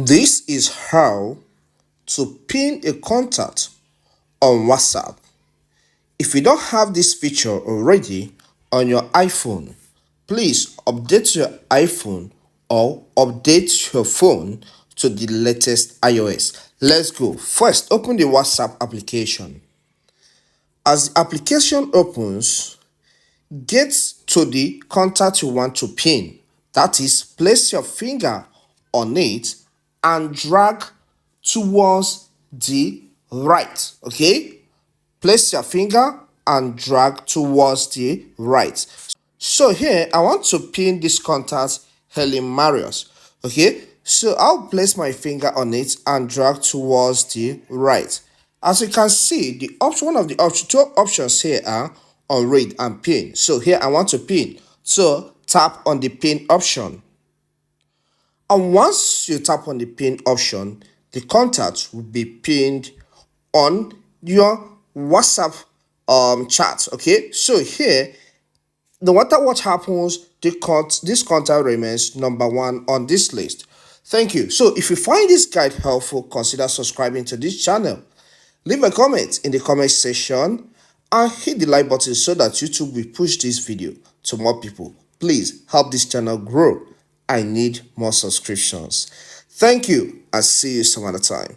This is how to pin a contact on WhatsApp. If you don't have this feature already on your iPhone, please update your iPhone or update your phone to the latest iOS. Let's go. First, open the WhatsApp application. As the application opens, get to the contact you want to pin. That is, place your finger on it and drag towards the right. Okay? Place your finger and drag towards the right. So here, I want to pin this contact, Helen Marius. Okay? So I'll place my finger on it and drag towards the right. As you can see, the option, one of the two options here are on read and pin. So here I want to pin. So tap on the pin option. And once you tap on the pin option, the contact will be pinned on your WhatsApp chat. Okay, so here, no matter what happens, this contact remains number one on this list. Thank you. So if you find this guide helpful, consider subscribing to this channel. Leave a comment in the comment section and hit the like button so that YouTube will push this video to more people. Please help this channel grow. I need more subscriptions. Thank you and see you some other time.